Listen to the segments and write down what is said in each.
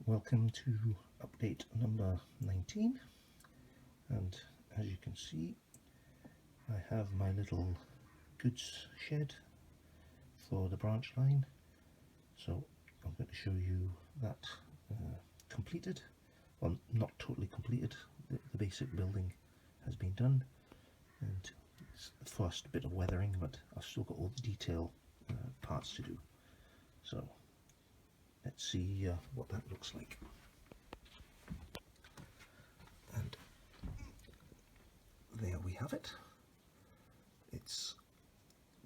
Welcome to update number 19, and as you can see I have my little goods shed for the branch line, so I'm going to show you that completed. Well, not totally completed, the basic building has been done and it's the first bit of weathering, but I've still got all the detail parts to do. So let's see what that looks like. And there we have it. It's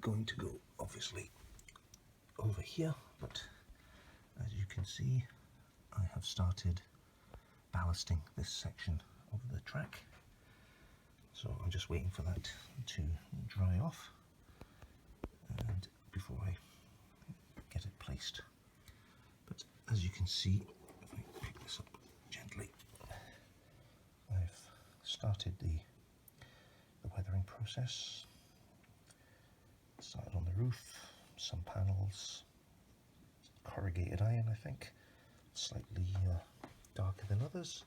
going to go obviously over here, but as you can see I have started ballasting this section of the track, so I'm just waiting for that to dry off and before I get it placed. But as you can see, if I pick this up gently, I've started the weathering process. Started on the roof, some panels, corrugated iron I think, slightly darker than others.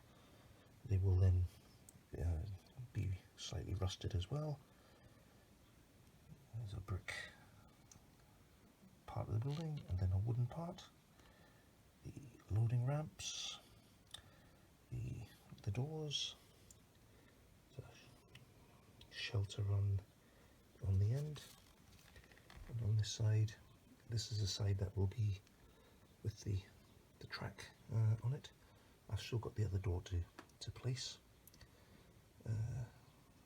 They will then be slightly rusted as well. There's a brick part of the building and then a wooden part. The loading ramps, the doors, the shelter on the end, and on this side, this is the side that will be with the track on it. I've still got the other door to place,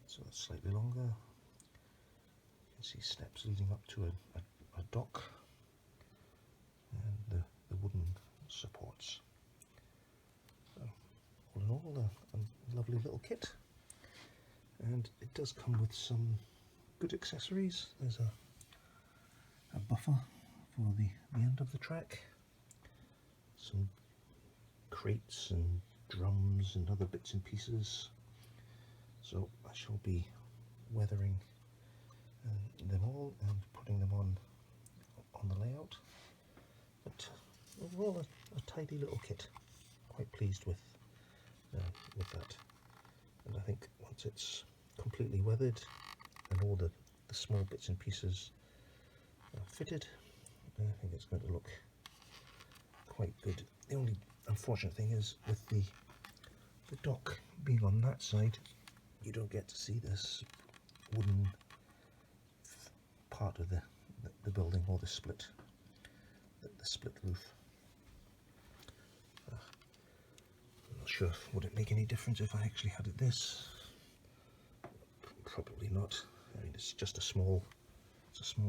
so that's slightly longer. You can see steps leading up to a dock and the wooden supports. So all in all, a lovely little kit, and it does come with some good accessories. There's a buffer for the end of the track, some crates and drums and other bits and pieces, so I shall be weathering them all and putting them on the layout. But overall a tidy little kit, quite pleased with that, and I think once it's completely weathered and all the small bits and pieces fitted, I think it's going to look quite good. The only unfortunate thing is with the dock being on that side, you don't get to see this wooden part of the building, or the split roof. I'm not sure would it make any difference if I actually had it this. Probably not. I mean, it's just a small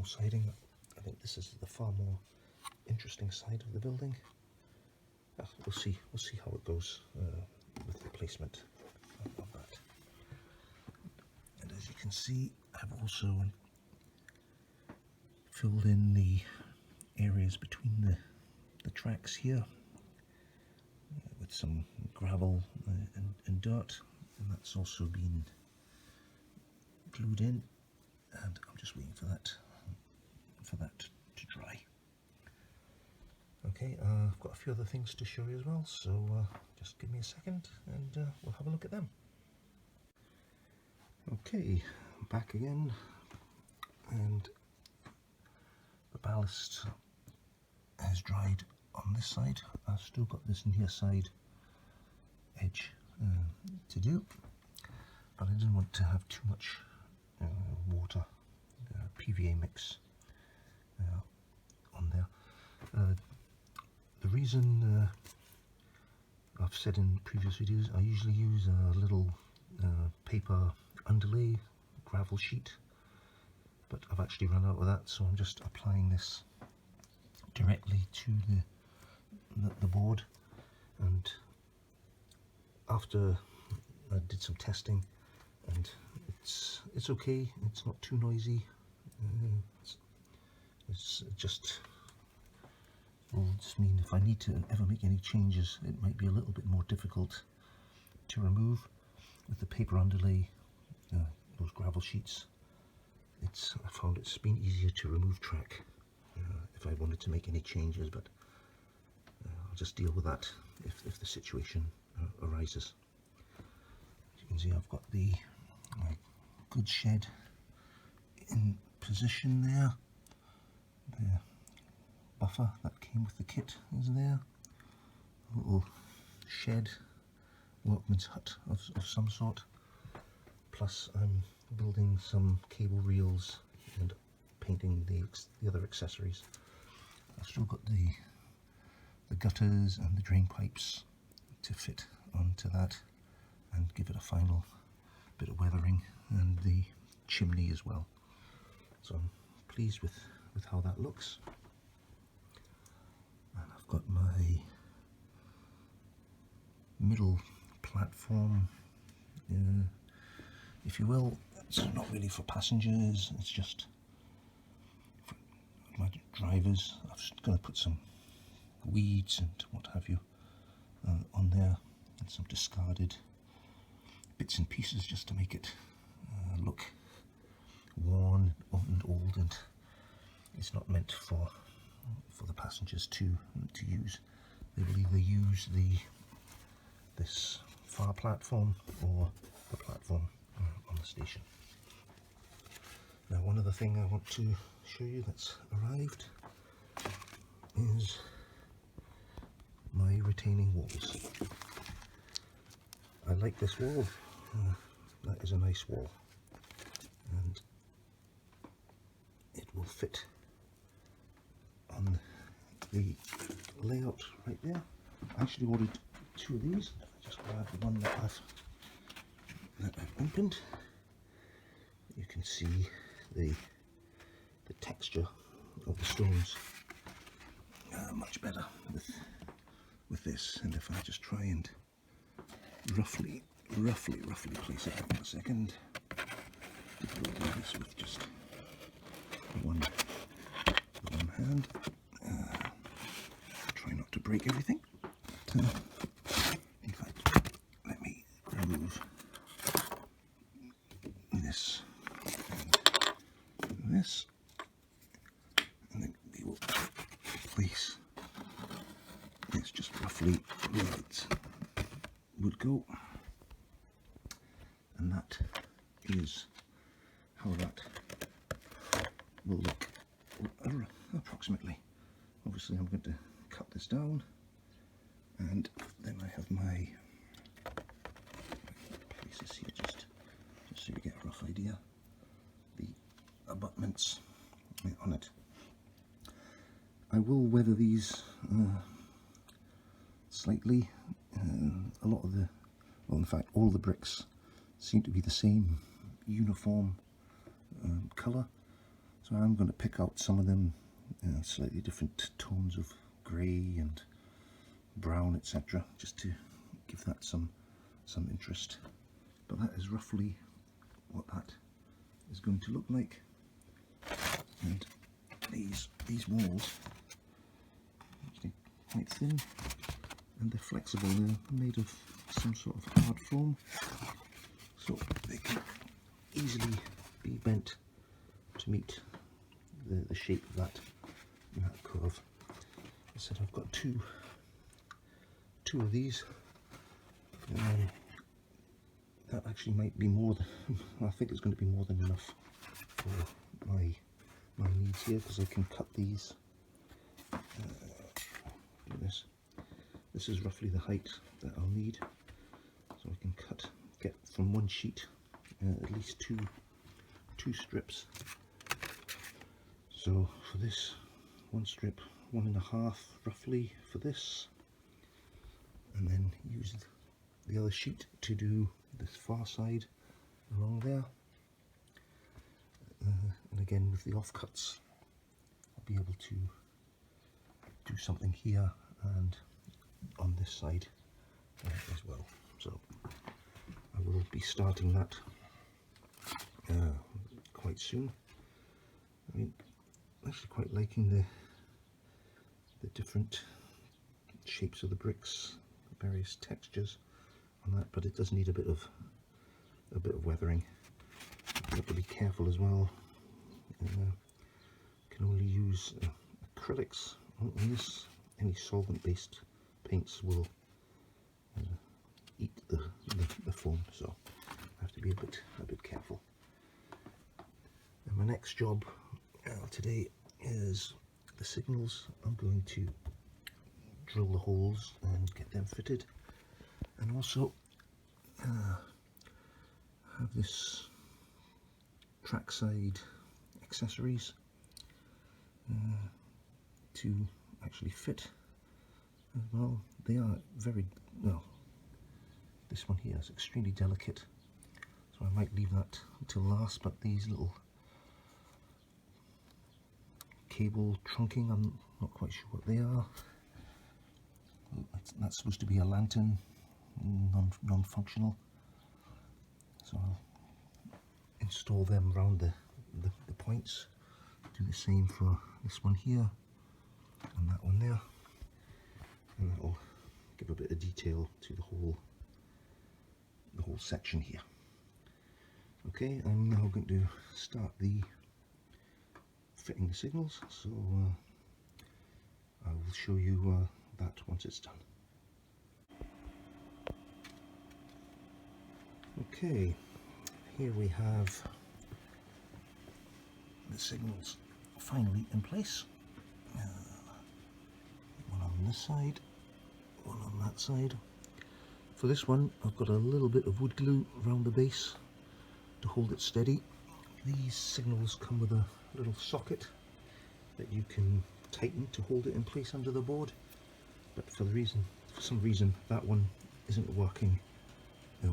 siding. I think this is the far more interesting side of the building. We'll see how it goes with the placement of that. And as you can see, I've also filled in the areas between the tracks here with some gravel and dirt, and that's also been glued in, and I'm just waiting for that to dry. Okay, I've got a few other things to show you as well, so just give me a second and we'll have a look at them. Okay, back again, and the ballast has dried on this side. I've still got this near side edge to do, but I didn't want to have too much water, PVA mix on there. The reason I've said in previous videos, I usually use a little paper underlay gravel sheet, but I've actually run out of that, so I'm just applying this directly to the board. And after I did some testing, and it's okay, it's not too noisy, it's just will just mean if I need to ever make any changes, it might be a little bit more difficult to remove. With the paper underlay, those gravel sheets, I found it's been easier to remove track if I wanted to make any changes, but I'll just deal with that if the situation arises. As you can see, I've got the goods shed in position there. The buffer that came with the kit is there. A little shed, workman's hut of some sort. Plus I'm building some cable reels and painting the other accessories. I've still got the gutters and the drain pipes to fit onto that and give it a final bit of weathering, and the chimney as well. So I'm pleased with how that looks. And I've got my middle platform, if you will. It's not really for passengers, it's just for my drivers. I'm just going to put some weeds and what have you on there, and some discarded bits and pieces just to make it look worn and old, and it's not meant for the passengers to use. They will either use this far platform or the platform on the station. Now, one other thing I want to show you that's arrived is my retaining walls. I like this wall. That is a nice wall, and it will fit on the layout right there. I actually ordered two of these. I just grabbed the one that I've opened. You can see the texture of the stones much better with this. And if I just try and roughly place it out in a second, we'll do this with just one hand. Try not to break everything. In fact, let me remove this and this, and then we will place this just roughly where it would go, and that is how that will look approximately. Obviously I'm going to cut this down, and then I have my places here just so you get a rough idea, the abutments on it. I will weather these slightly. A lot of well, in fact all the bricks seem to be the same uniform colour, so I'm going to pick out some of them slightly different tones of grey and brown, etc., just to give that some interest. But that is roughly what that is going to look like. And these walls are actually quite thin, and they're flexible. They're made of some sort of hard foam, so they can easily be bent to meet the shape of that curve. I said I've got two of these. That actually might be more than, I think it's going to be more than enough for my needs here, because I can cut these. Do this. This is roughly the height that I'll need, so I can get from one sheet at least two strips. So for this, one strip, 1.5 roughly for this, and then use the other sheet to do this far side along there. And again, with the offcuts, I'll be able to do something here and on this side as well. So I will be starting that quite soon. I mean, I'm actually quite liking the different shapes of the bricks, the various textures on that, but it does need a bit of weathering. You have to be careful as well. Can only use acrylics on this. Any solvent-based paints will eat the foam, so I have to be a bit careful. And my next job today is the signals. I'm going to drill the holes and get them fitted, and also have this trackside accessories to actually fit as well. They are very, well, this one here is extremely delicate, so I might leave that until last, but these little cable trunking, I'm not quite sure what they are. That's supposed to be a lantern, non-functional, so I'll install them around the points. Do the same for this one here and that one there, and that'll give a bit of detail to the whole section here. Okay, I'm now going to start fitting the signals, so I will show you that once it's done. Okay, here we have the signals finally in place. One on this side, one on that side. For this one, I've got a little bit of wood glue around the base to hold it steady. These signals come with a little socket that you can tighten to hold it in place under the board, but for some reason that one isn't working,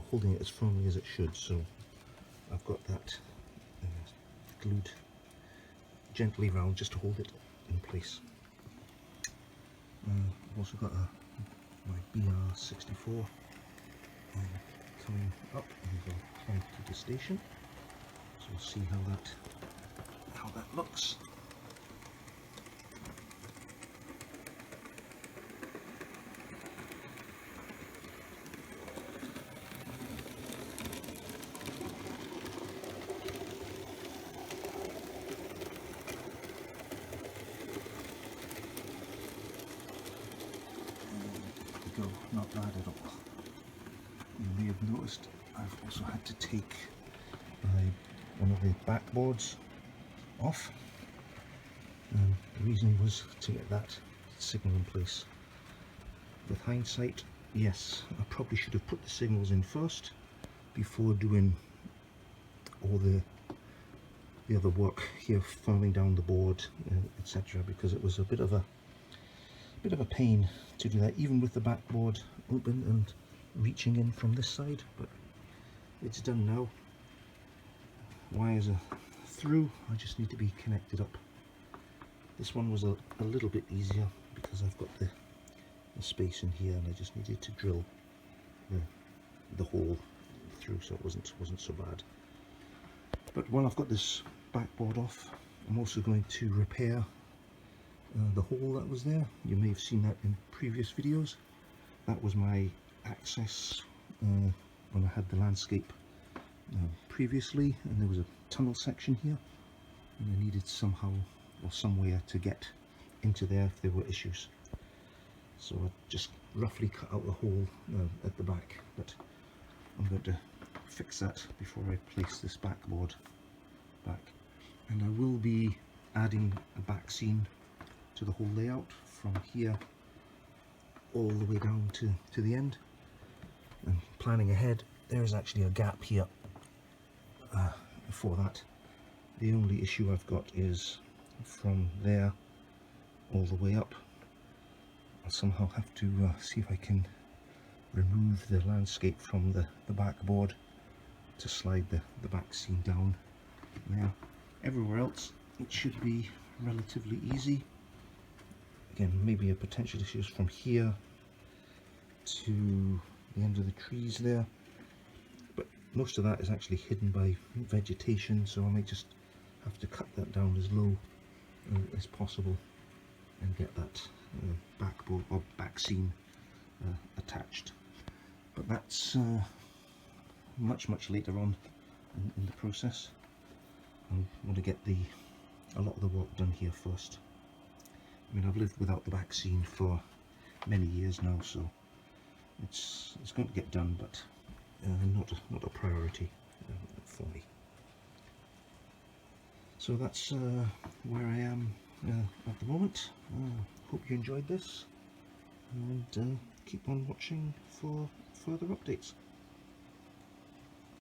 holding it as firmly as it should, so I've got that glued gently round just to hold it in place. I've also got my BR64 coming up and we'll climb to the station, so we'll see how that looks. Go, not bad at all. You may have noticed I've also had to take one of the backboards off. The reason was to get that signal in place. With hindsight, yes, I probably should have put the signals in first before doing all the other work here, firming down the board, etc., because it was a bit of a pain to do that, even with the backboard open and reaching in from this side, but it's done now. Wires are through, I just need to be connected up. This one was a little bit easier because I've got the space in here and I just needed to drill the hole through, so it wasn't so bad. But while I've got this backboard off, I'm also going to repair the hole that was there. You may have seen that in previous videos. That was my access when I had the landscape previously, and there was a tunnel section here, and I needed somehow or somewhere to get into there if there were issues. So I just roughly cut out the hole at the back, but I'm going to fix that before I place this backboard back. And I will be adding a back seam to the whole layout from here all the way down to the end. And planning ahead, there is actually a gap here for that. The only issue I've got is from there all the way up. I'll somehow have to see if I can remove the landscape from the backboard to slide the back seam down there. Everywhere else it should be relatively easy. Again, maybe a potential issue is from here to the end of the trees there, but most of that is actually hidden by vegetation, so I might just have to cut that down as low as possible and get that backboard or back seam attached. But that's much later on in the process. I want to get a lot of the work done here first. I mean, I've lived without the back seam for many years now, so It's going to get done, but not a priority for me. So that's where I am at the moment. Hope you enjoyed this, and keep on watching for further updates.